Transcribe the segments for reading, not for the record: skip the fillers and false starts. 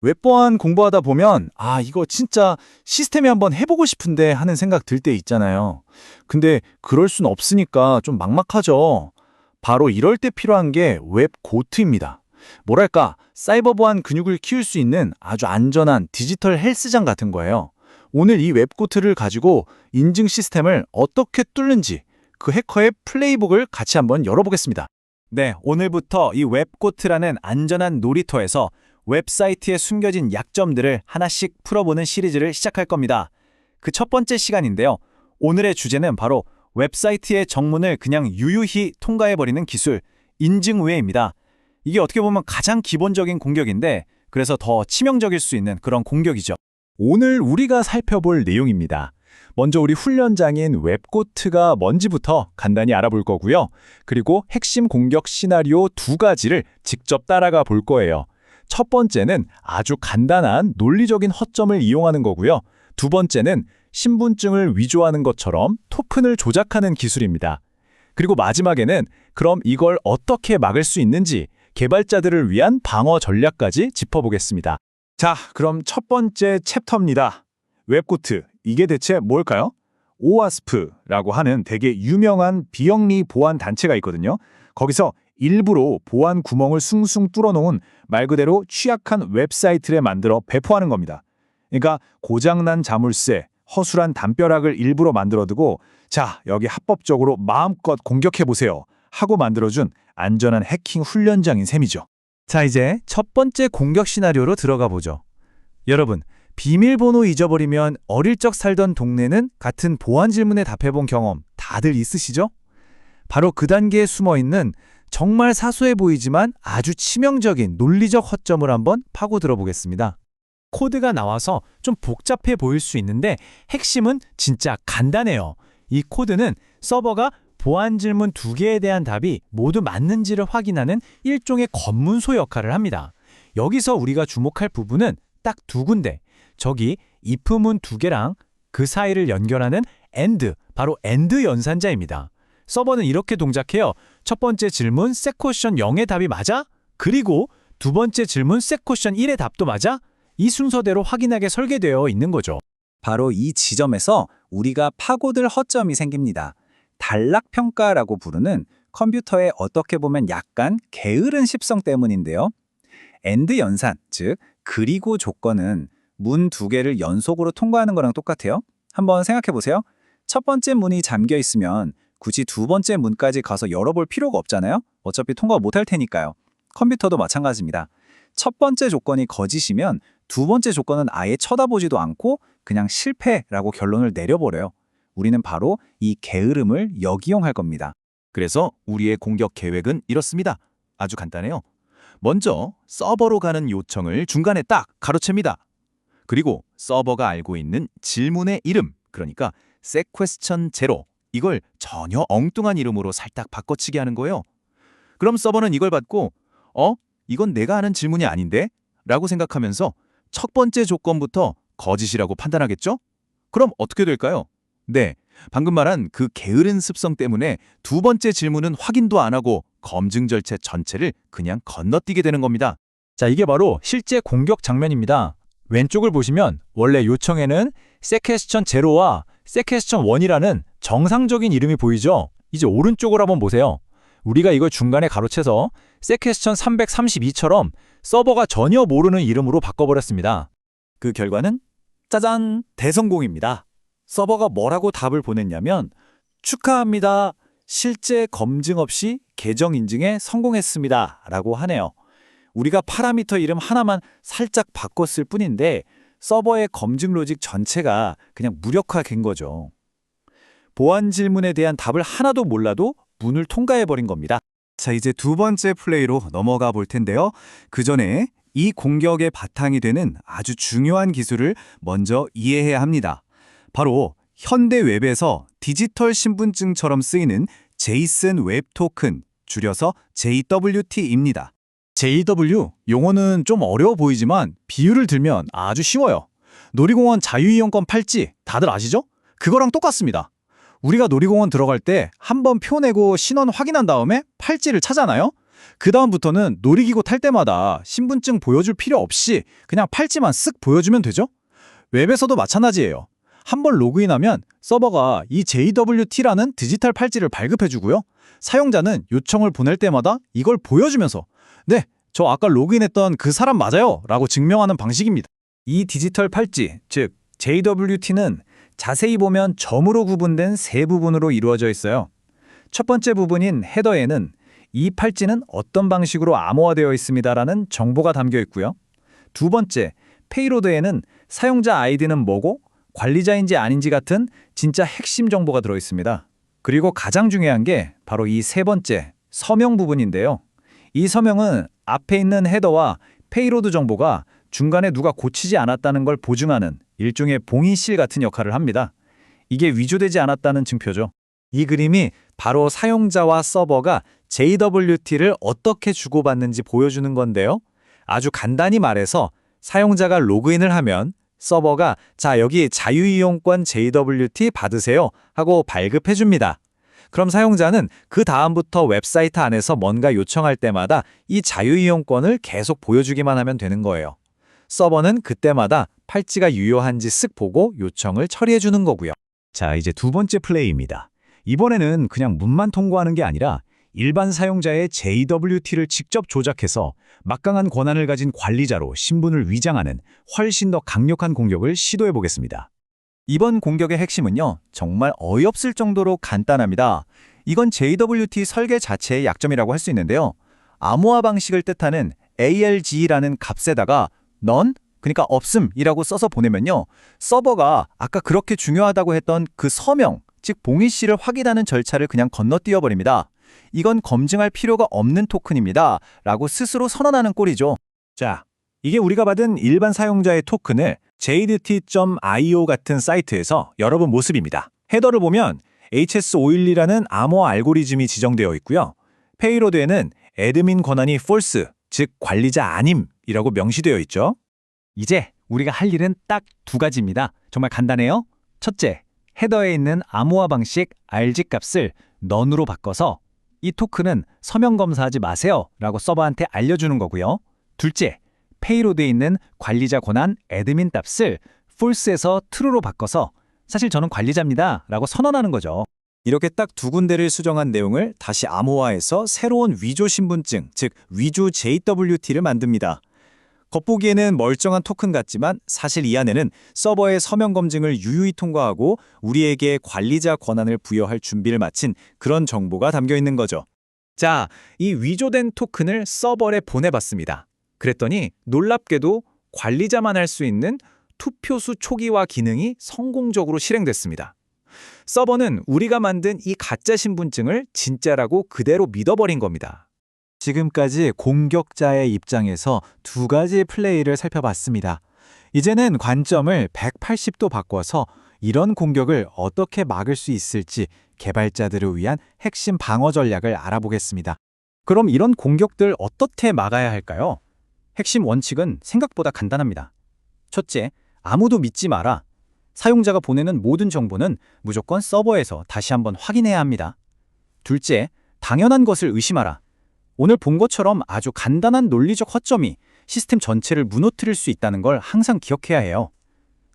웹보안 공부하다 보면 이거 진짜 시스템에 한번 해보고 싶은데 하는 생각 들 때 있잖아요. 근데 그럴 순 없으니까 좀 막막하죠. 바로 이럴 때 필요한 게 웹고트입니다. 뭐랄까, 사이버 보안 근육을 키울 수 있는 아주 안전한 디지털 헬스장 같은 거예요. 오늘 이 웹고트를 가지고 인증 시스템을 어떻게 뚫는지 그 해커의 플레이북을 같이 한번 열어보겠습니다. 네, 오늘부터 이 웹고트라는 안전한 놀이터에서 웹사이트에 숨겨진 약점들을 하나씩 풀어보는 시리즈를 시작할 겁니다. 그 첫 번째 시간인데요. 오늘의 주제는 바로 웹사이트의 정문을 그냥 유유히 통과해버리는 기술, 인증우회입니다. 이게 어떻게 보면 가장 기본적인 공격인데 그래서 더 치명적일 수 있는 그런 공격이죠. 오늘 우리가 살펴볼 내용입니다. 먼저 우리 훈련장인 웹고트가 뭔지부터 간단히 알아볼 거고요. 그리고 핵심 공격 시나리오 2가지를 직접 따라가 볼 거예요. 첫 번째는 아주 간단한 논리적인 허점을 이용하는 거고요. 두 번째는 신분증을 위조하는 것처럼 토큰을 조작하는 기술입니다. 그리고 마지막에는 그럼 이걸 어떻게 막을 수 있는지 개발자들을 위한 방어 전략까지 짚어보겠습니다. 자, 그럼 첫 번째 챕터입니다. 웹고트, 이게 대체 뭘까요? 오와스프라고 하는 되게 유명한 비영리 보안 단체가 있거든요. 거기서 일부러 보안 구멍을 숭숭 뚫어놓은 말 그대로 취약한 웹사이트를 만들어 배포하는 겁니다. 그러니까 고장난 자물쇠, 허술한 담벼락을 일부러 만들어두고 자, 여기 합법적으로 마음껏 공격해보세요 하고 만들어준 안전한 해킹 훈련장인 셈이죠. 자, 이제 첫 번째 공격 시나리오로 들어가 보죠. 여러분, 비밀번호 잊어버리면 어릴 적 살던 동네는 같은 보안 질문에 답해본 경험 다들 있으시죠? 바로 그 단계에 숨어있는 정말 사소해 보이지만 아주 치명적인 논리적 허점을 한번 파고들어 보겠습니다. 코드가 나와서 좀 복잡해 보일 수 있는데 핵심은 진짜 간단해요. 이 코드는 서버가 보안 질문 2개에 대한 답이 모두 맞는지를 확인하는 일종의 검문소 역할을 합니다. 여기서 우리가 주목할 부분은 딱 2군데. 저기 if문 2개랑 그 사이를 연결하는 AND, 바로 AND 연산자입니다. 서버는 이렇게 동작해요. 첫 번째 질문 셋코션 0의 답이 맞아? 그리고 두 번째 질문 셋코션 1의 답도 맞아? 이 순서대로 확인하게 설계되어 있는 거죠. 바로 이 지점에서 우리가 파고들 허점이 생깁니다. 단락평가라고 부르는 컴퓨터의 어떻게 보면 약간 게으른 습성 때문인데요. AND 연산, 즉 그리고 조건은 문 2개를 연속으로 통과하는 거랑 똑같아요. 한번 생각해 보세요. 첫 번째 문이 잠겨 있으면 굳이 두 번째 문까지 가서 열어볼 필요가 없잖아요. 어차피 통과 못할 테니까요. 컴퓨터도 마찬가지입니다. 첫 번째 조건이 거짓이면 두 번째 조건은 아예 쳐다보지도 않고 그냥 실패라고 결론을 내려버려요. 우리는 바로 이 게으름을 역이용할 겁니다. 그래서 우리의 공격 계획은 이렇습니다. 아주 간단해요. 먼저 서버로 가는 요청을 중간에 딱 가로챕니다. 그리고 서버가 알고 있는 질문의 이름, 그러니까 setQuestion0, 이걸 전혀 엉뚱한 이름으로 살짝 바꿔치기 하는 거예요. 그럼 서버는 이걸 받고 이건 내가 하는 질문이 아닌데? 라고 생각하면서 첫 번째 조건부터 거짓이라고 판단하겠죠? 그럼 어떻게 될까요? 네, 방금 말한 그 게으른 습성 때문에 두 번째 질문은 확인도 안 하고 검증 절차 전체를 그냥 건너뛰게 되는 겁니다. 자, 이게 바로 실제 공격 장면입니다. 왼쪽을 보시면 원래 요청에는 셋퀘스천0와 셋퀘스천1이라는 정상적인 이름이 보이죠? 이제 오른쪽으로 한번 보세요. 우리가 이걸 중간에 가로채서 셋퀘스천 332처럼 서버가 전혀 모르는 이름으로 바꿔버렸습니다. 그 결과는 짜잔! 대성공입니다. 서버가 뭐라고 답을 보냈냐면 축하합니다. 실제 검증 없이 계정 인증에 성공했습니다. 라고 하네요. 우리가 파라미터 이름 하나만 살짝 바꿨을 뿐인데 서버의 검증 로직 전체가 그냥 무력화된 거죠. 보안 질문에 대한 답을 하나도 몰라도 문을 통과해버린 겁니다. 자, 이제 두 번째 플레이로 넘어가 볼 텐데요. 그 전에 이 공격의 바탕이 되는 아주 중요한 기술을 먼저 이해해야 합니다. 바로 현대 웹에서 디지털 신분증처럼 쓰이는 제이슨 웹 토큰, 줄여서 JWT입니다. JW, 용어는 좀 어려워 보이지만 비유를 들면 아주 쉬워요. 놀이공원 자유이용권 팔찌 다들 아시죠? 그거랑 똑같습니다. 우리가 놀이공원 들어갈 때 한번 표 내고 신원 확인한 다음에 팔찌를 차잖아요? 그 다음부터는 놀이기구 탈 때마다 신분증 보여줄 필요 없이 그냥 팔찌만 쓱 보여주면 되죠? 웹에서도 마찬가지예요. 한번 로그인하면 서버가 이 JWT라는 디지털 팔찌를 발급해주고요. 사용자는 요청을 보낼 때마다 이걸 보여주면서 네, 저 아까 로그인했던 그 사람 맞아요 라고 증명하는 방식입니다. 이 디지털 팔찌, 즉 JWT는 자세히 보면 점으로 구분된 세 부분으로 이루어져 있어요. 첫 번째 부분인 헤더에는 이 팔찌는 어떤 방식으로 암호화되어 있습니다라는 정보가 담겨 있고요. 두 번째, 페이로드에는 사용자 아이디는 뭐고 관리자인지 아닌지 같은 진짜 핵심 정보가 들어 있습니다. 그리고 가장 중요한 게 바로 이 세 번째, 서명 부분인데요. 이 서명은 앞에 있는 헤더와 페이로드 정보가 중간에 누가 고치지 않았다는 걸 보증하는 일종의 봉인실 같은 역할을 합니다. 이게 위조되지 않았다는 증표죠. 이 그림이 바로 사용자와 서버가 JWT를 어떻게 주고받는지 보여주는 건데요. 아주 간단히 말해서 사용자가 로그인을 하면 서버가 자, 여기 자유이용권 JWT 받으세요 하고 발급해 줍니다. 그럼 사용자는 그 다음부터 웹사이트 안에서 뭔가 요청할 때마다 이 자유이용권을 계속 보여주기만 하면 되는 거예요. 서버는 그때마다 팔찌가 유효한지 쓱 보고 요청을 처리해 주는 거고요. 자, 이제 두 번째 플레이입니다. 이번에는 그냥 문만 통과하는 게 아니라 일반 사용자의 JWT를 직접 조작해서 막강한 권한을 가진 관리자로 신분을 위장하는 훨씬 더 강력한 공격을 시도해 보겠습니다. 이번 공격의 핵심은요, 정말 어이없을 정도로 간단합니다. 이건 JWT 설계 자체의 약점이라고 할 수 있는데요. 암호화 방식을 뜻하는 ALG라는 값에다가 none, 그러니까 없음이라고 써서 보내면요, 서버가 아까 그렇게 중요하다고 했던 그 서명, 즉 봉인씨를 확인하는 절차를 그냥 건너뛰어 버립니다. 이건 검증할 필요가 없는 토큰입니다 라고 스스로 선언하는 꼴이죠. 자, 이게 우리가 받은 일반 사용자의 토큰을 JDT.io 같은 사이트에서 열어본 모습입니다. 헤더를 보면 HS512라는 암호화 알고리즘이 지정되어 있고요. 페이로드에는 애드민 권한이 false, 즉 관리자 아님이라고 명시되어 있죠. 이제 우리가 할 일은 딱 두 가지입니다. 정말 간단해요. 첫째, 헤더에 있는 암호화 방식 RG 값을 none으로 바꿔서 이 토큰은 서명 검사하지 마세요 라고 서버한테 알려주는 거고요. 둘째, 페이로드에 있는 관리자 권한 애드민 값을 false에서 true로 바꿔서 사실 저는 관리자입니다 라고 선언하는 거죠. 이렇게 딱 두 군데를 수정한 내용을 다시 암호화해서 새로운 위조 신분증, 즉 위조 JWT를 만듭니다. 겉보기에는 멀쩡한 토큰 같지만 사실 이 안에는 서버의 서명 검증을 유유히 통과하고 우리에게 관리자 권한을 부여할 준비를 마친 그런 정보가 담겨 있는 거죠. 자, 이 위조된 토큰을 서버에 보내봤습니다. 그랬더니 놀랍게도 관리자만 할 수 있는 투표수 초기화 기능이 성공적으로 실행됐습니다. 서버는 우리가 만든 이 가짜 신분증을 진짜라고 그대로 믿어버린 겁니다. 지금까지 공격자의 입장에서 두 가지 플레이를 살펴봤습니다. 이제는 관점을 180도 바꿔서 이런 공격을 어떻게 막을 수 있을지 개발자들을 위한 핵심 방어 전략을 알아보겠습니다. 그럼 이런 공격들 어떻게 막아야 할까요? 핵심 원칙은 생각보다 간단합니다. 첫째, 아무도 믿지 마라. 사용자가 보내는 모든 정보는 무조건 서버에서 다시 한번 확인해야 합니다. 둘째, 당연한 것을 의심하라. 오늘 본 것처럼 아주 간단한 논리적 허점이 시스템 전체를 무너뜨릴 수 있다는 걸 항상 기억해야 해요.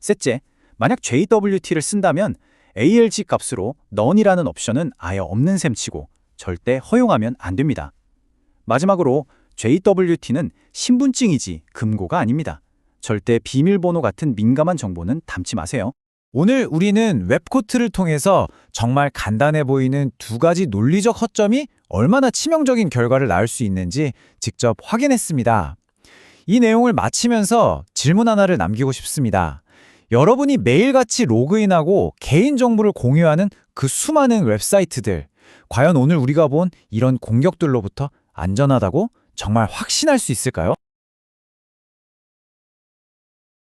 셋째, 만약 JWT를 쓴다면 ALG 값으로 none이라는 옵션은 아예 없는 셈 치고 절대 허용하면 안 됩니다. 마지막으로 JWT는 신분증이지 금고가 아닙니다. 절대 비밀번호 같은 민감한 정보는 담지 마세요. 오늘 우리는 웹코트를 통해서 정말 간단해 보이는 두 가지 논리적 허점이 얼마나 치명적인 결과를 낳을 수 있는지 직접 확인했습니다. 이 내용을 마치면서 질문 하나를 남기고 싶습니다. 여러분이 매일같이 로그인하고 개인정보를 공유하는 그 수많은 웹사이트들, 과연 오늘 우리가 본 이런 공격들로부터 안전하다고 정말 확신할 수 있을까요?